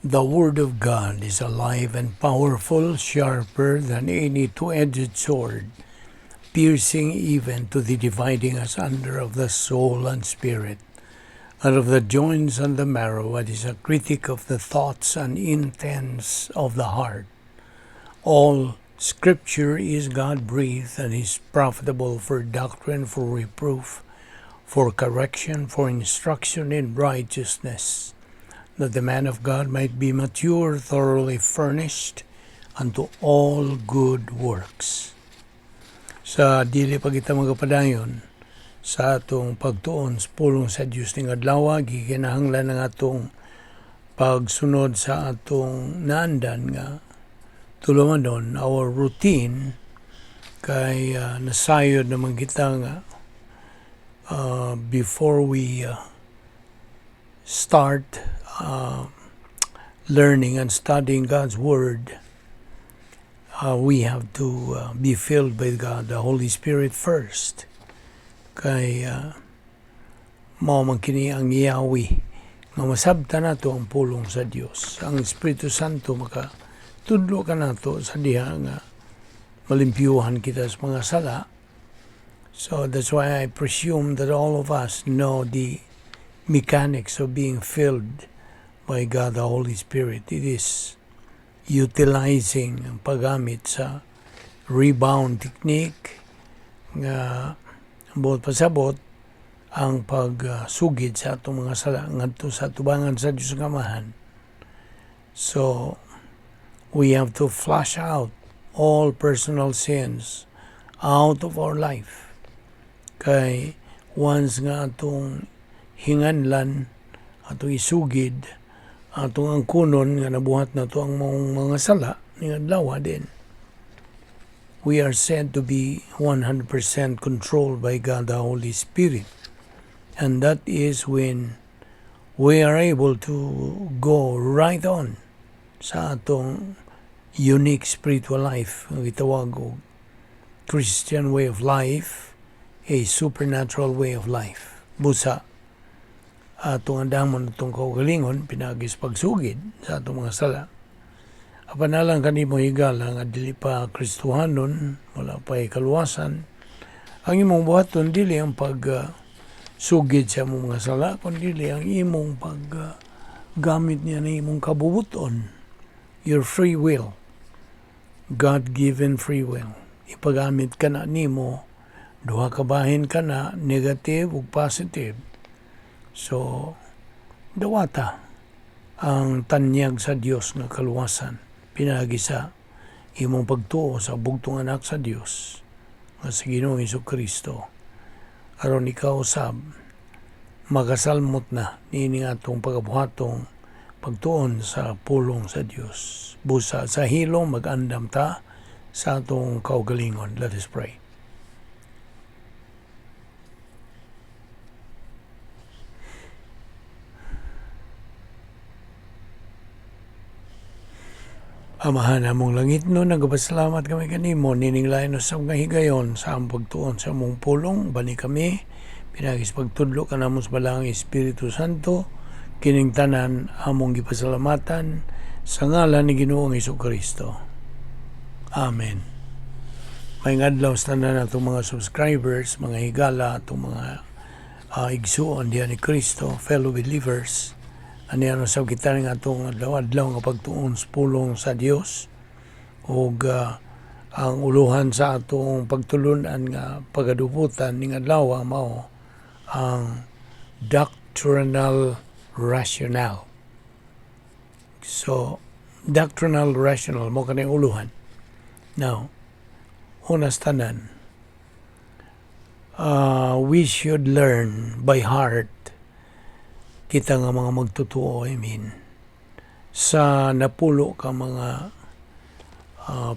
The Word of God is alive and powerful, sharper than any two-edged sword, piercing even to the dividing asunder of the soul and spirit, and of the joints and the marrow, and is a critic of the thoughts and intents of the heart. All Scripture is God-breathed and is profitable for doctrine, for reproof, for correction, for instruction in righteousness, that the man of God might be mature, thoroughly furnished unto all good works. Sa dili pa kita magapadayon sa atong pagtuon sa pulong sa Dios ning adlaw, gikinahanglan ng atong pagsunod sa atong naandan nga tulumanon, our routine, kay nasayod naman kita nga before we start learning and studying God's Word, we have to be filled by God, the Holy Spirit first. Kay mao man kini ang Yahweh nga masabtan nato ang pulong sa Dios. Ang Espiritu Santo makatudlo ka nato sa diha nga malimpyuhan kita sa mga sala. So that's why I presume that all of us know the mechanics of being filled by God the Holy Spirit. It is utilizing ang paggamit sa rebound technique nga buot pasabot ang pagsugid sa atong mga sala ngadto sa tubangan sa Dios nga Amahan. So we have to flush out all personal sins out of our life. Kay once nga atong hinganlan, atong isugid, atong angkunon nga nabuhat na to ang mga sala ning adlaw din, we are said to be 100% controlled by God the Holy Spirit. And that is when we are able to go right on sa atong unique spiritual life, ang gitawag og Christian way of life, a supernatural way of life. Busa atong andamon atong kaugalingon pinagis pagsugid sa atong mga sala. Apanalang kanimo higala nga dili pa Kristohanon, wala pa kaluwasan. Ang imong buhaton dili ang sugid sa imong mga sala, kundi ang imong gamit niya na imong kabubuton, your free will, God-given free will. Ipagamit ka na nimo, duha ka bahin ka na, negative ug positive. So, dawata ang tanyag sa Dios nga kaluwasan pinagi sa imong pagtuo sa bugtong anak sa Dios nga si Ginoong Hesukristo, aron ikaw sab magasalmot na niini atong pagabuhatong pagtuon sa pulong sa Dios. Busa sa hilong mag-andam ta sa atong kaugalingon. Let us pray. Amahan namong langit no, nagpasalamat kami kanimo, nininglayan no sa mga higayon sa among pagtuon sa among pulong, bani kami, pinagis pagtudlo ka namon sa balang Espiritu Santo, kining tanan among gipasalamatan, sa ngalan ni Ginoong Hesukristo. Amen. May adlaw sa tanan natong mga subscribers, mga higala, atong mga igsuon diyan ni Kristo, fellow believers. Ani ano sa kita nga atong adlaw-adlaw nga pagtuon sa pulong sa Dios ug ang uluhan sa atong pagtulunan nga pagadubutan ning adlaw mao ang Doctrinal Rationale. So Doctrinal Rationale mo kanang uluhan. Now, unas tanan, we should learn by heart kita nga mga magtutuo, sa napulo ka mga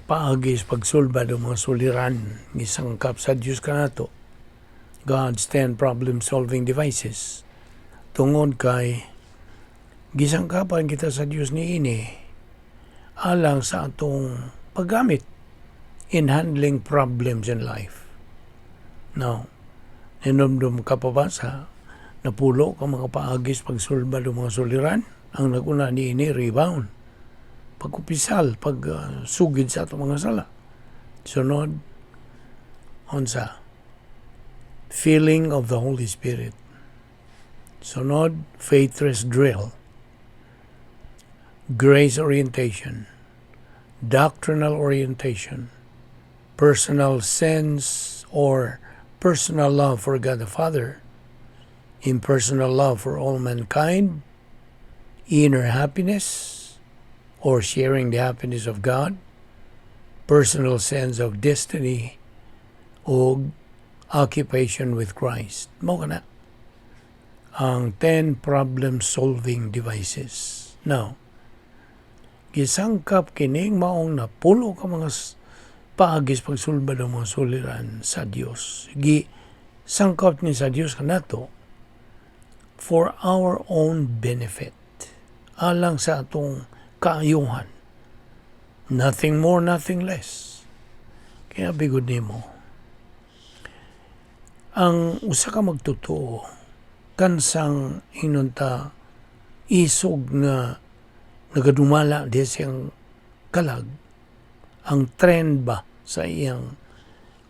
paagis pagsulbad o mga suliran gisangkap sa Diyos ka nato, God's 10 problem-solving devices. Tungod kay gisangkapan kita sa Diyos ni ini alang sa atong paggamit in handling problems in life. Now, ninumdum ka pa ba sa napulo ka mga paagis pagsulbad o mga suliran? Ang naguna ni rebound. Pag-upisal, sugid sa atong mga sala. Sunod, unsa? Feeling of the Holy Spirit. Sunod, faith rest drill. Grace orientation. Doctrinal orientation. Personal sense or personal love for God the Father. Impersonal love for all mankind. Inner happiness or sharing the happiness of God. Personal sense of destiny o occupation with Christ. Mao kana ang 10 problem-solving devices. Now, gisangkap kining maong napulo ka mga paagis pagsulbad ng mga suliran sa Dios. Gisangkap ni sa Dios kanato for our own benefit. Alang sa atong kaayuhan. Nothing more, nothing less. Kaya bigod nimo. Ang usa ka magtotoo kansang hinunta isog nga nagadumala di siyang kalag, ang trend ba sa iyang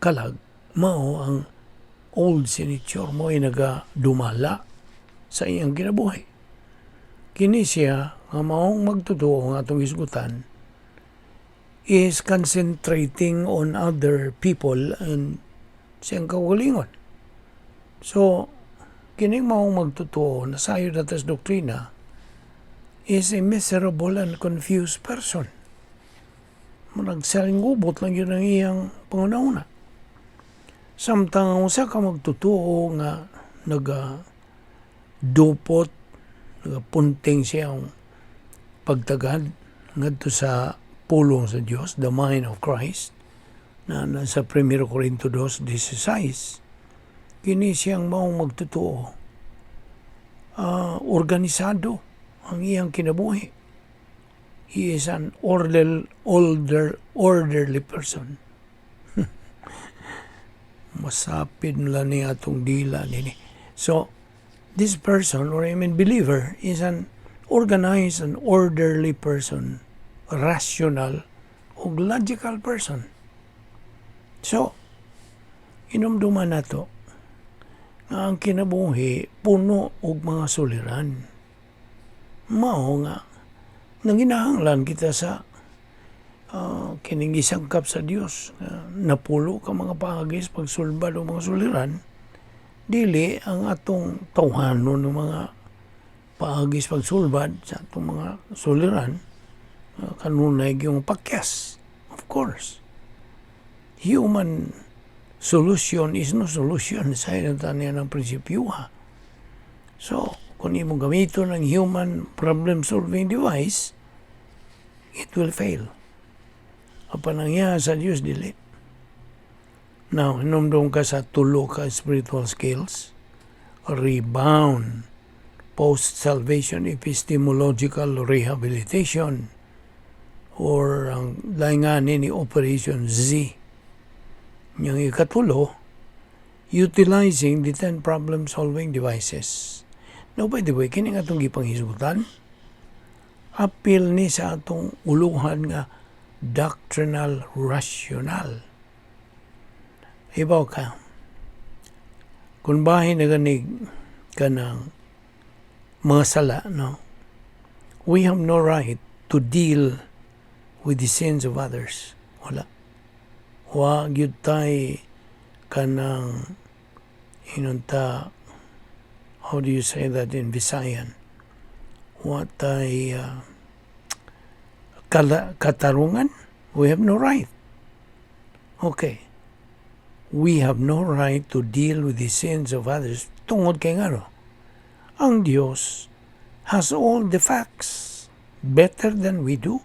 kalag, mao ang old signature mo ay nagadumala sa iyang kinabuhi. Kini siya nga maong magtotoo nga atong isgutan is concentrating on other people and siyang kaugalingon. So, kining maong magtotoo na sayo datas doktrina is a miserable and confused person. Nagsalingubot lang yun ang iyang pangunahuna. Samtang usa ka magtotoo nga nagadupot, nagapunting siyang pagtagad ngadto sa pulong sa Dios, the mind of Christ, na nasa 1 Corinto 2:16, kini siyang maong magtotoo. Organisado ang iyang kinabuhi. He is an orderly person. Masapid lang ni atong dila nini. So, this person, or believer, is an organized and orderly person, rational o logical person. So, inumduman na to nga ang kinabuhi puno og mga suliran. Mao nga nanginahanglan kita sa kining gisangkap sa Dios. Napulo ka mga paagis pagsulbad o mga suliran, dili ang atong tawhanon ng mga paagis pagsulbad sa atong mga suliran kanunay yung pakyas. Of course, human solution is no solution sa inatanian ng prinsipyo. So, kung imong gamiton ng human problem-solving device, it will fail. Apan nangyari sa Diyos, dili. Now, hinumdum ka sa tulo ka spiritual skills, rebound, post-salvation epistemological rehabilitation, or ang lainganin ni Operation Z. Yung ikatulo, utilizing the 10 problem-solving devices. Now, by the way, kining atong gipanghisgutan, apil ni sa atong uluhan nga doctrinal rationale. Ibaw ka, kung bahin na ganig ka ng mga sala, no? We have no right to deal with the sins of others. Wala. Wa gyud tay kanang hinunta, how do you say that in Visayan? Wa tay katarungan? We have no right. Okay. We have no right to deal with the sins of others. Tungod kay ngano? Ang Diyos has all the facts better than we do.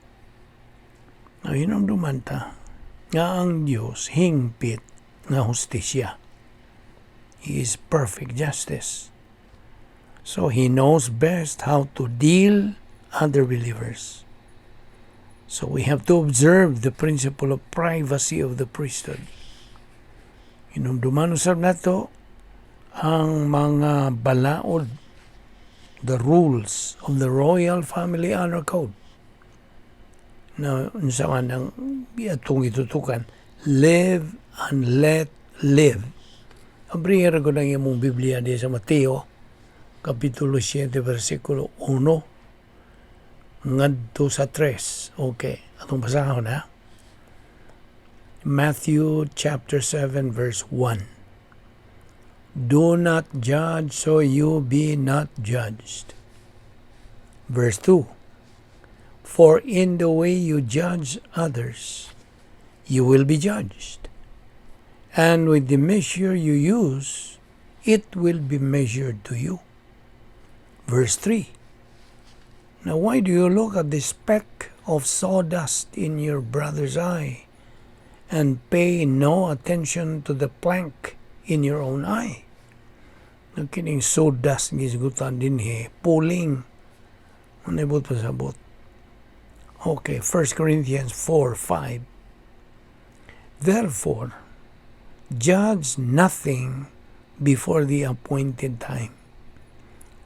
Now, hinumduman ta nga ang Diyos hingpit nga hustisya. He is perfect justice. So He knows best how to deal other believers. So we have to observe the principle of privacy of the priesthood. Hinumduman usab nato ang mga balaod the rules of the Royal Family Honor Code. Na unsa man ang atong itutukan, live and let live. Abriya ko ng imong Biblia di sa Mateo, Kapitulo 7, versikulo 1, ngadto sa 3. Okay, atong basahon ha. Matthew chapter 7, verse 1. Do not judge, so you be not judged. Verse 2. For in the way you judge others, you will be judged. And with the measure you use, it will be measured to you. Verse 3. Now why do you look at the speck of sawdust in your brother's eye, and pay no attention to the plank in your own eye? Nagkining sawdust gisgutan din pulling. Manibot pa sabot. Okay, 1 Corinthians 4:5. Therefore, judge nothing before the appointed time.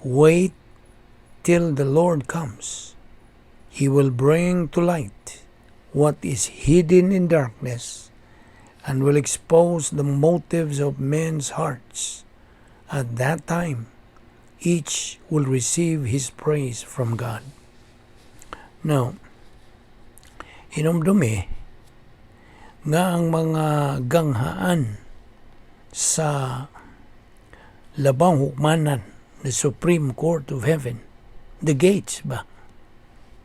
Wait till the Lord comes. He will bring to light what is hidden in darkness, and will expose the motives of men's hearts. At that time, each will receive his praise from God. Now, hinumdumi nga ang mga ganghaan sa labang hukmanan, the Supreme Court of Heaven, the gates ba?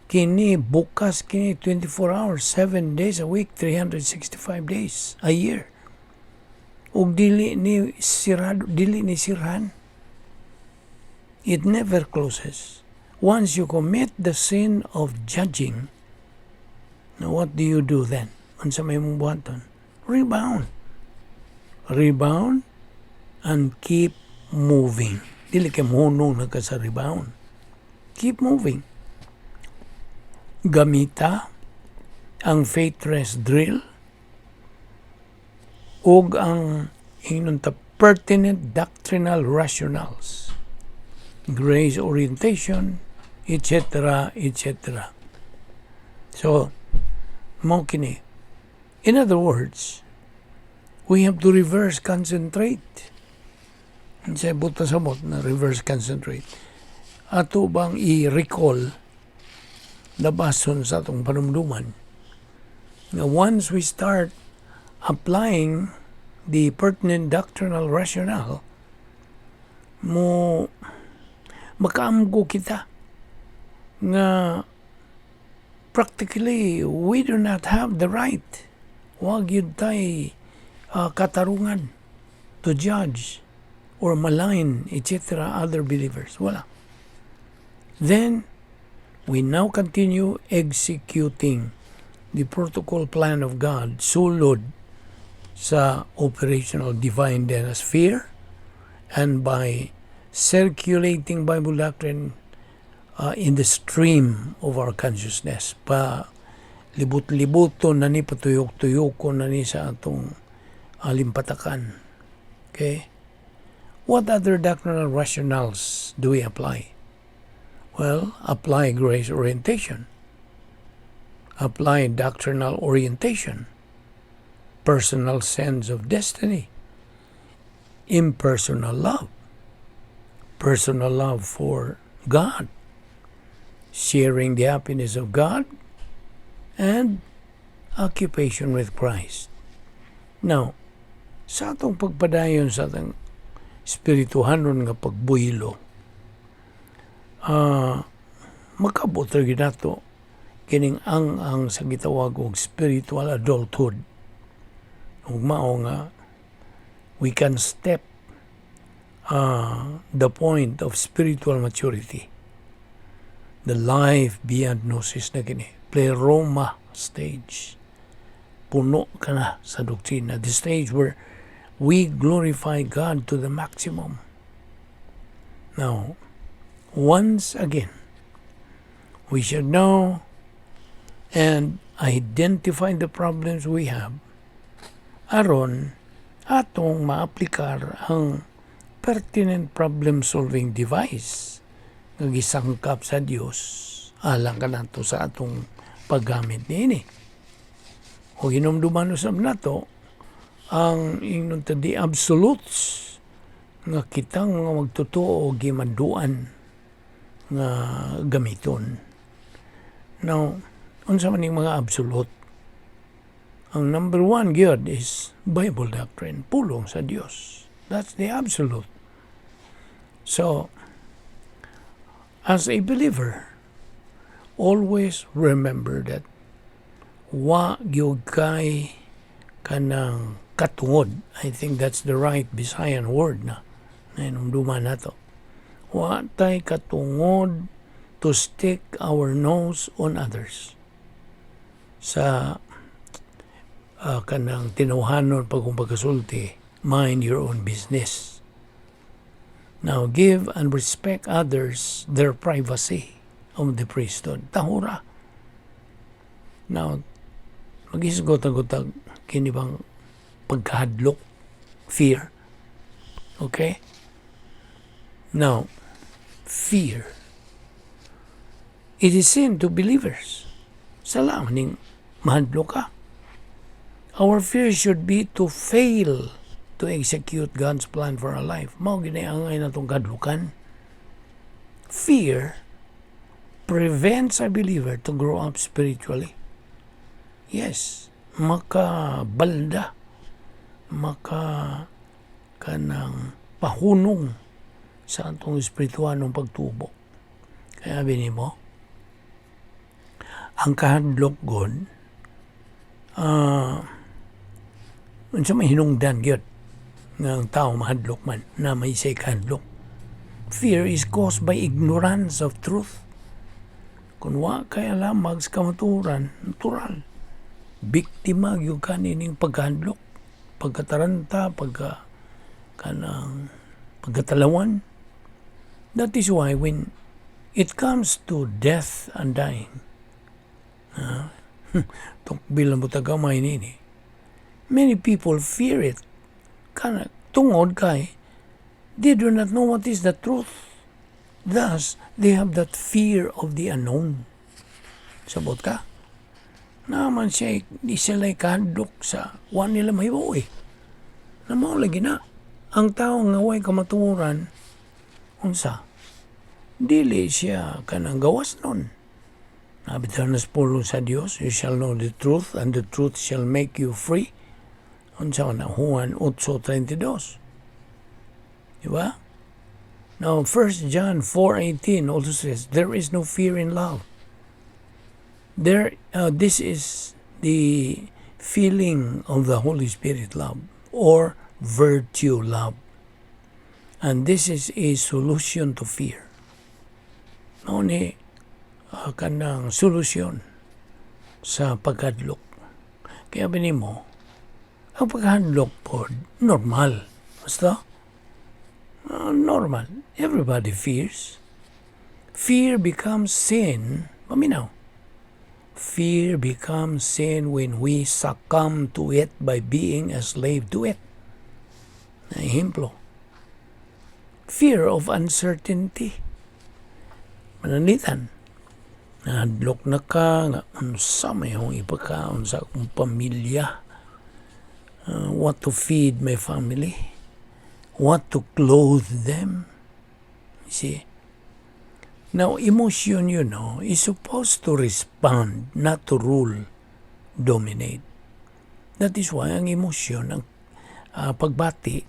Kini bukas kini 24 hours, 7 days a week, 365 days a year. Ug dili ni sirhan. It never closes. Once you commit the sin of judging, now what do you do then? Unsa may mong buhaton? Rebound and keep moving. Dili kay mohunong na ka sa rebound. Keep moving. Gamita ang faith rest drill ug ang inunta pertinent doctrinal rationales, grace orientation, etc., etc. So, mo kini. In other words, we have to reverse concentrate. Sa buta sabot na reverse concentrate. Ato bang i-recall labason sa atong panumduman na once we start applying the pertinent doctrinal rationale, makaamgo kita nga practically we do not have the right, wag yun tayo katarungan to judge or malign, etc., other believers. Wala. Then, we now continue executing the protocol plan of God sulod sa operational divine sphere, and by circulating Bible doctrine in the stream of our consciousness. Pa libut-libuto na ni patuyok-tuyoko na ni sa atong alimpatakan. Okay? What other doctrinal rationales do we apply? Well, apply grace orientation. Apply doctrinal orientation. Personal sense of destiny. Impersonal love. Personal love for God. Sharing the happiness of God. And occupation with Christ. Now, sa atong pagpadayon sa atong spirituhanon nga pagbuylo, makabot ra gyud nato kining ang sa gitawag og spiritual adulthood. Ug mao nga we can step the point of spiritual maturity, the life beyond gnosis na kini, pleroma stage. Puno ka na sa doktrina, the stage where we glorify God to the maximum. Now, once again, we should know and identify the problems we have aron atong maaplikar ang pertinent problem-solving device gisangkap sa Dios alang ka nato sa atong paggamit niini. O hinumduman usab nato ang ingnon ta di absolutes nga kitang mga magtotoo og gimaduan nga gamiton. Now, unsa man ning mga absolute? Ang number one gyud is Bible doctrine, pulong sa Dios. That's the absolute. So, as a believer, always remember that wa gyud kay kanang katungod. I think that's the right Visayan word na hinumduman nato. Wa tay katungod to stick our nose on others. Sa kanang tinuhanon pagkong pagkasulti, mind your own business. Now, give and respect others their privacy of the priesthood. Tahura. Now, mag-isgot-agotag kini bang pagkahadlok, fear. Okay? Now, fear. It is sin to believers. Salamat ning mahadlok ka. Our fear should be to fail to execute God's plan for our life. Mao ginaangay na itong kadlukan. Fear prevents a believer to grow up spiritually. Yes, makabalda, kanang pahunong sa atong espirituanong pagtubo. Kaya bini mo, ang kahadlok god, unsa may hinungdan gyud nga ang tao mahadlok man na may say kahadlok. Fear is caused by ignorance of truth. Kung wa kay alam sa kamaturan, natural. Biktima gyud ka nining pagkahadlok, pagkataranta, pagkatalawan. That is why when it comes to death and dying, bilang mo tagamay nini, many people fear it. Tungod kay they do not know what is the truth. Thus, they have that fear of the unknown. Sabot ka? Naman siya, di sila kahadlok sa wan nila mahibaw eh. Namaw lagi na. Ang tao nga way kamaturan, unsa? Dili siya kanang gawas nun. Nabitan na pulong sa Dios, you shall know the truth, and the truth shall make you free. Unsa na Juan 8:32. Diba? Now, 1 John 4:18 also says, there is no fear in love. This is the feeling of the Holy Spirit love, or virtue love. And this is a solution to fear. Now, kanang solusyon sa pagkadlok. Kaya mo, ang pagkadlok po, normal. Basta? Normal. Everybody fears. Fear becomes sin. Paminaw. Fear becomes sin when we succumb to it by being a slave to it. Ehemplo. Fear of uncertainty. Mananitan. Nahadlok na ka, nga unsa may hong ipakaon sa akong pamilya. What to feed my family. What to clothe them. See? Now, emotion, is supposed to respond, not to rule, dominate. That is why ang emotion, ang pagbati,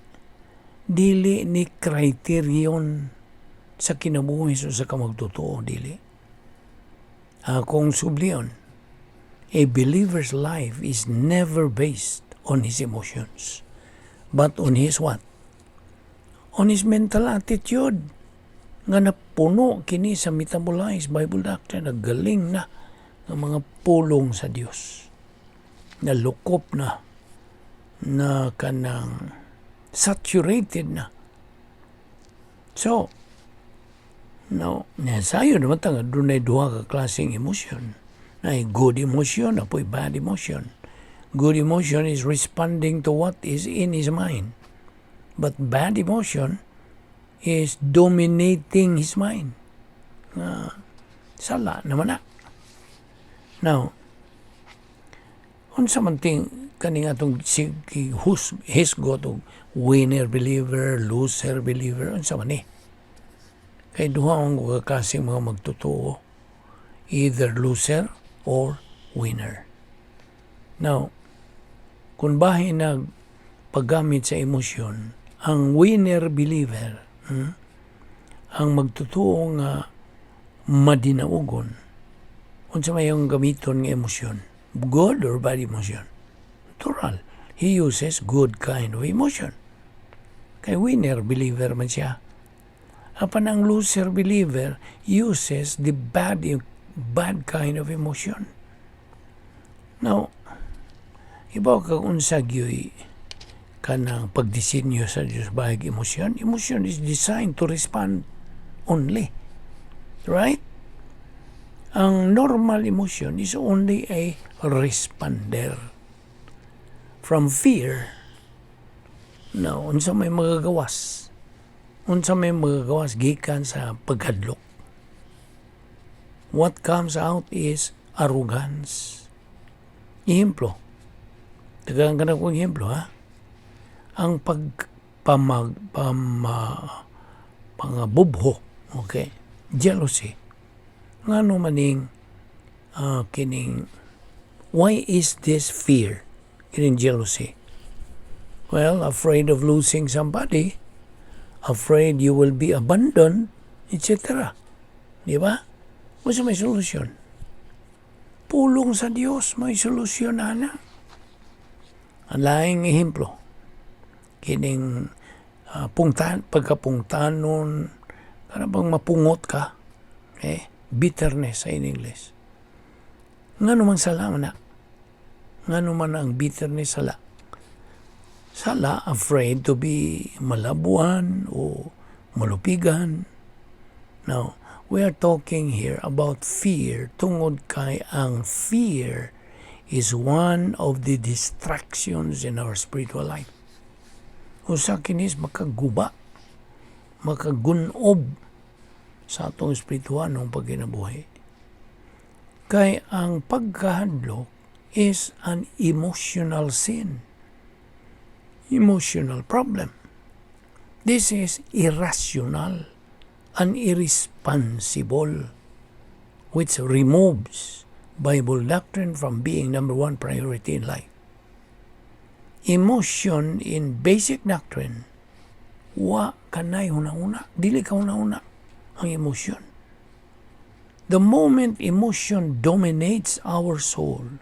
dili ni criterion sa kinabuhi sa kamagtotoo, dili. Kung subliyon, a believer's life is never based on his emotions, but on his what? On his mental attitude. Nga napuno kini sa metabolized Bible doctrine, nagaling na ng mga pulong sa Dios. Nalukop na kanang saturated na. So, now, nasayo naman nga doon ay duha ka klaseng emotion. Na good emotion, na po'y bad emotion. Good emotion is responding to what is in his mind. But bad emotion is dominating his mind. sala naman na. Now, unsa man ting kaning atong hisgot og winner believer, loser believer, unsa man ni? Kay duha ang klase mga magtotoo, either loser or winner. Now, kung bahin nag paggamit sa emosyon, ang winner believer, ang magtotoo nga madinaugon, unsa may yung gamiton nga emosyon, good or bad emotion? Natural. He uses good kind of emotion. Kay winner believer man siya. Apan ang loser believer uses the bad kind of emotion. Now, ibaw ka unsa gyoy kanang pagdisenyo sa Dios bahig emosyon. Emotion is designed to respond only. Right? Ang normal emotion is only a responder. From fear, no, unsa may magagawas. Unsa may magagawas gikan sa pagkadlok. What comes out is arrogance. Ehemplo. Tagaan ka na kong ehemplo, ha? Ang pangabubho, okay? Jealousy. Ngano maning kining, why is this fear? Kining jealousy. Well, afraid of losing somebody, afraid you will be abandoned, etc. Di ba? Masa may solusyon? Pulong sa Dios, may solusyon na. Ang laing ehemplo, kining pagkapungtanon, para bang mapungot ka, okay? Bitterness sa English. Nga naman sala na. Nga naman ang bitterness sala. Sala, afraid to be malabuan o malupigan. Now, we are talking here about fear. Tungod kay ang fear is one of the distractions in our spiritual life. Usa kinis makaguba, makagunob sa atong espirituanong pagkinabuhi. Kay ang pagkahadlok is an emotional sin. Emotional problem. This is irrational and irresponsible, which removes Bible doctrine from being number one priority in life. Emotion in basic doctrine, wa kanay una-una, dili ka una-una ang emotion. The moment emotion dominates our soul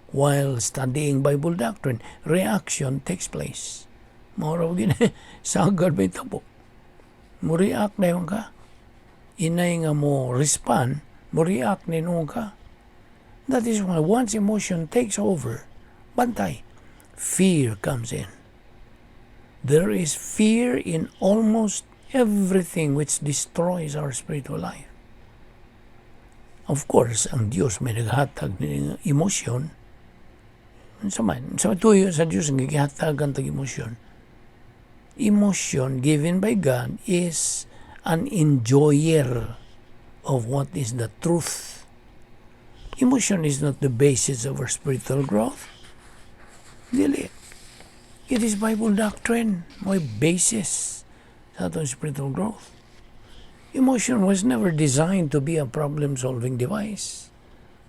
while studying Bible doctrine, reaction takes place. Mauraw gina, sagad may tabo. Mo react na yung ka. Inay nga mo respond, mo react na yung ka. That is why once emotion takes over, bantay, fear comes in. There is fear in almost everything which destroys our spiritual life. Of course, ang Diyos may naghatag ng emosyon. Sa tuyo sa Diyos ang naghatag ang emosyon. Emotion given by God is an enjoyer of what is the truth. Emotion is not the basis of our spiritual growth. Dili. It is Bible doctrine, may basis sa atong spiritual growth. Emotion was never designed to be a problem-solving device.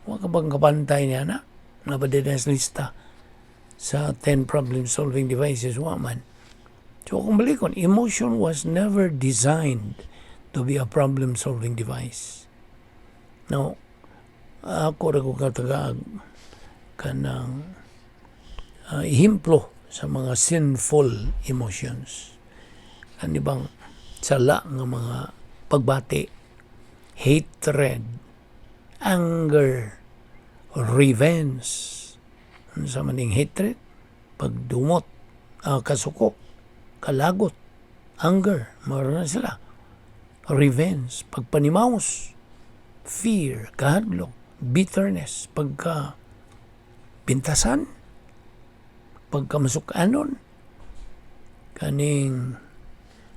Huwag ka bang kapantay niya na? Nga ba din ang lista sa 10 problem-solving devices? Huwag man. So kung balikon, emotion was never designed to be a problem-solving device. Now, ako rin ko katagag kanang ehemplo sa mga sinful emotions. Ano bang sala ng mga pagbati, hatred, anger, revenge. Ano sa maning hatred? Pagdumot, kasukok, kalagot, anger, maroon na sila. Revenge, pagpanimaos, fear, kahadlok, bitterness, pagkapintasan, pagkamasukanon, kaning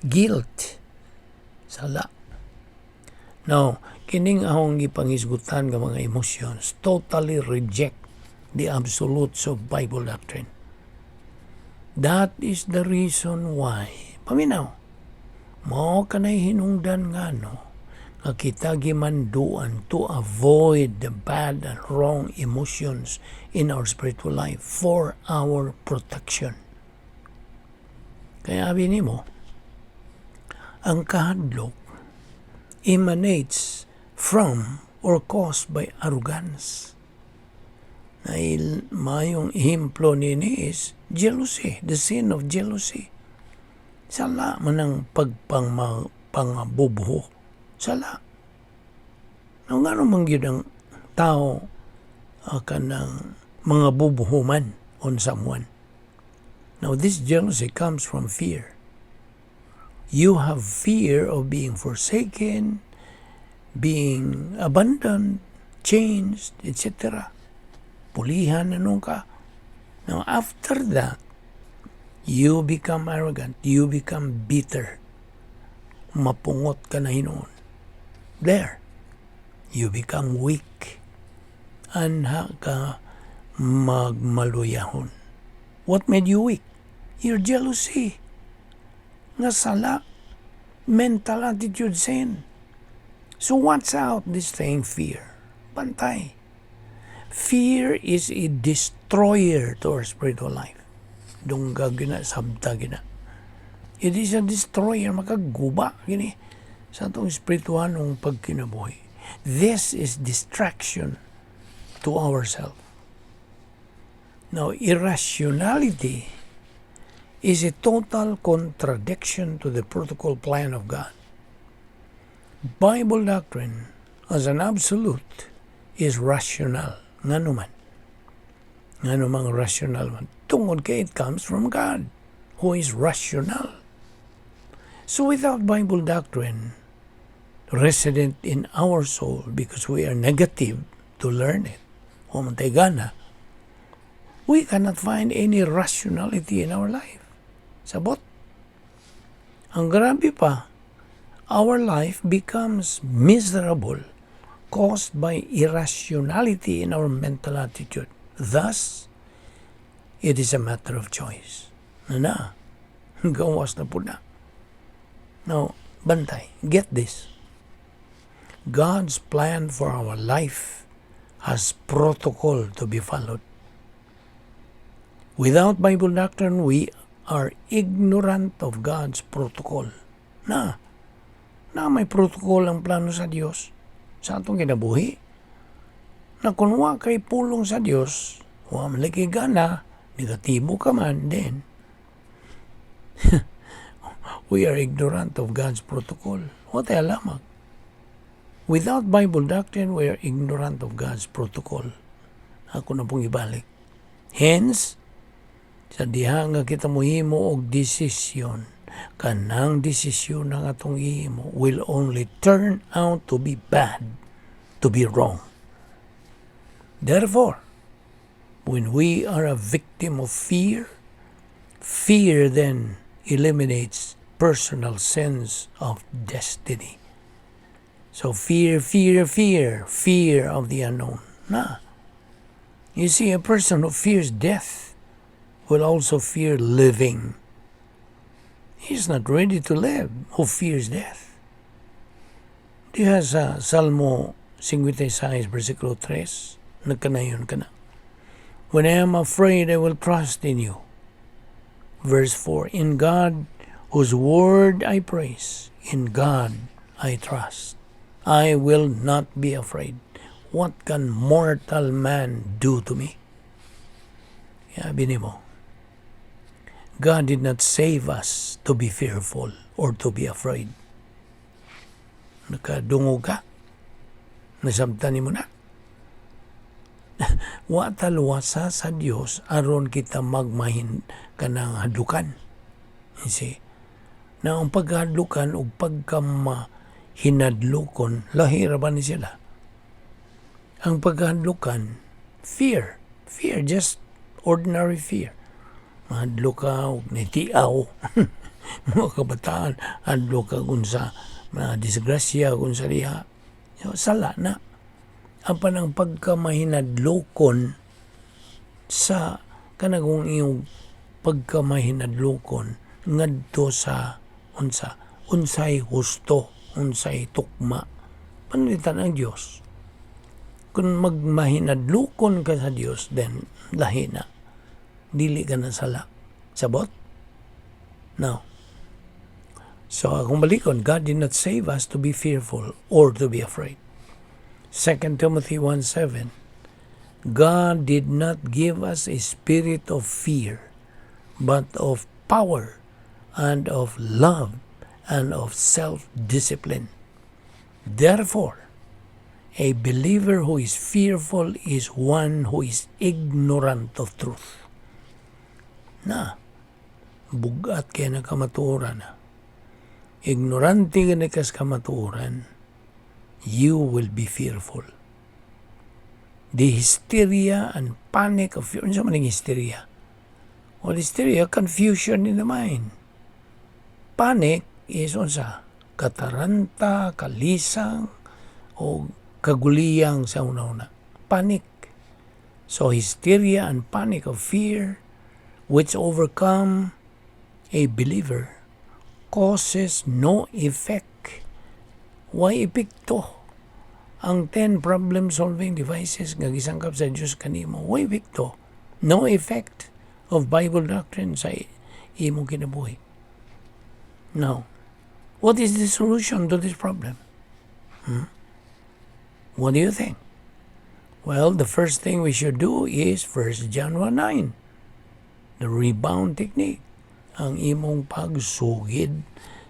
guilt, sala. Now, Kining ahong gipangisgutan nga mga emotions totally reject the absolutes of Bible doctrine. That is the reason why, paminaw, mao kanay hinungdan nga nga kita gimanduan to avoid the bad and wrong emotions in our spiritual life for our protection. Kaya abi nimo, ang kahadlok emanates from or caused by arrogance. Mayong ehemplo nini is jealousy, the sin of jealousy. Sala man ang pagpangabubuho. Sala. Nga naman yun ang tao kanang mga bubuhuman on someone. Now this jealousy comes from fear. You have fear of being forsaken, being abandoned, changed, etc. Pulihan na ka. Now after that, you become arrogant, you become bitter. Mapungot ka na hinoon. There, you become weak. Anha ka magmaluyahon. What made you weak? Your jealousy. Nga sala, mental attitude sin. So what's out this thing? Fear. Pantay. Fear is a destroyer to our spiritual life. Dungga gina, sabta gina. It is a destroyer, makaguba gini sa itong spiritual ng pagkinabuhi. This is distraction to ourselves. Now, irrationality is a total contradiction to the protocol plan of God. Bible doctrine, as an absolute, is rational. Nga naman rational man. Tungod kay it comes from God, who is rational. So without Bible doctrine resident in our soul, because we are negative to learn it, we cannot find any rationality in our life. Sabot. Ang grabe pa, our life becomes miserable caused by irrationality in our mental attitude. Thus, it is a matter of choice. Gawas na po na. Now, bantay, get this. God's plan for our life has protocol to be followed. Without Bible doctrine, we are ignorant of God's protocol. Na may protocol ang plano sa Diyos sa atong kinabuhi. Na kung wa kay pulong sa Diyos, wa malaki gana, negatibo ka man, then we are ignorant of God's protocol. What ay lamang? Without Bible doctrine, we are ignorant of God's protocol. Ako na pong ibalik. Hence, sa diha nga kita mohimo og desisyon, kanang desisyon ng atong ihimo will only turn out to be bad, to be wrong. Therefore, when we are a victim of fear, fear then eliminates personal sense of destiny. So fear of the unknown. You see, a person who fears death will also fear living. He's not ready to live who fears death. Diha sa Salmo 56, versikulo 3, nagkanayon ka na. When I am afraid, I will trust in you. Verse 4, in God, whose word I praise, in God I trust. I will not be afraid. What can mortal man do to me? Sabi mo, God did not save us to be fearful or to be afraid. Nakadungo ka? Nasabtan mo na? Wa talwasa sa Dios aron kita magmahin kanang hadlukan. See? Na ang paghadlukan o pagkamahinadlukon, lahira ba ni sila? Ang paghadlukan, fear, just ordinary fear. Mahadlo ka, nitiaw, mga kabataan, hadlo ka kung sa disgrasya, kung sa liha. So, sala na. Apan ang pagkamahinadlokon sa kanagong iyong pagkamahinadlokon ngadto sa unsay husto, unsay tukma. Panalitan ang Dios. Kung magmahinadlokon ka sa Dios, then lahi na. Dili ka na sala. Sabot? No. So, kung balikon, God did not save us to be fearful or to be afraid. 2 Timothy 1:7, God did not give us a spirit of fear, but of power and of love and of self-discipline. Therefore, a believer who is fearful is one who is ignorant of truth. Na, bugat kaya na kamatuoran na. Ignorante ka na kas kamatuoran, you will be fearful. The hysteria and panic of fear. Ano sa maning hysteria? Well, hysteria, confusion in the mind. Panic is unsa? Kataranta, kalisang, o kaguliyang sa una-una. Panic. So, hysteria and panic of fear, which overcome a believer, causes no effect. Why epekto? Ang 10 problem-solving devices nga gisangkap sa Diyos kanimo, why epekto? No effect of Bible doctrine sa imong kinabuhi. Now, what is the solution to this problem? What do you think? Well, the first thing we should do is 1 John 1:9, the rebound technique, ang imong pagsugid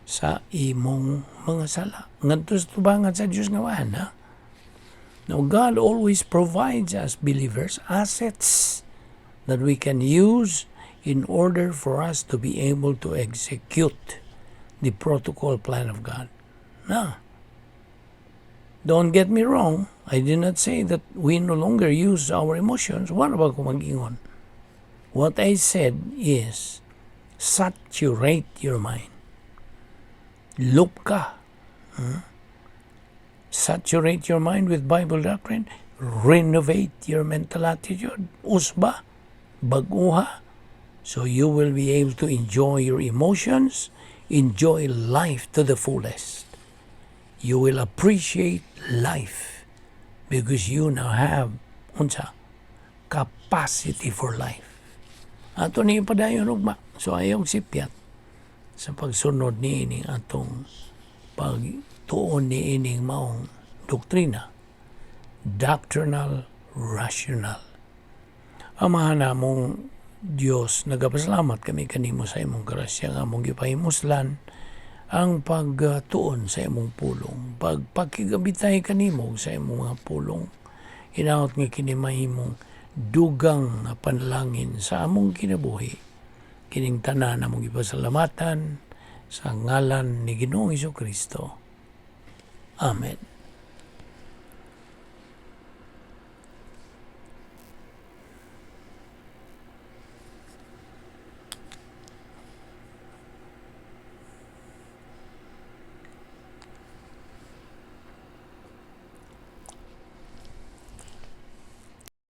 sa imong mga sala. Ngadto sa tubangan sa Dios nga waan, ha? Now, God always provides us believers assets that we can use in order for us to be able to execute the protocol plan of God. Now, don't get me wrong. I did not say that we no longer use our emotions. What about kung mag-ingon? What I said is, saturate your mind. Loop ka. Saturate your mind with Bible doctrine. Renovate your mental attitude. Usba. Baguha. So you will be able to enjoy your emotions. Enjoy life to the fullest. You will appreciate life because you now have capacity for life. Ato ni padayon ugma. So ayong sipyat sa pagsunod ni ining atong pagtuon ni ining maong doktrina. Doctrinal, rational. Amahan namong Diyos, nagapasalamat kami kanimo sa imong grasya nga among gipahimuslan ang pagtuon sa imong pulong. Pagpakigabitay kanimo sa imong mga pulong. Hinaot nga kini mahimong dugang na panalangin sa among kinabuhi. Kining tanan among gipasalamatan sa ngalan ni Ginoong Hesukristo. Amen.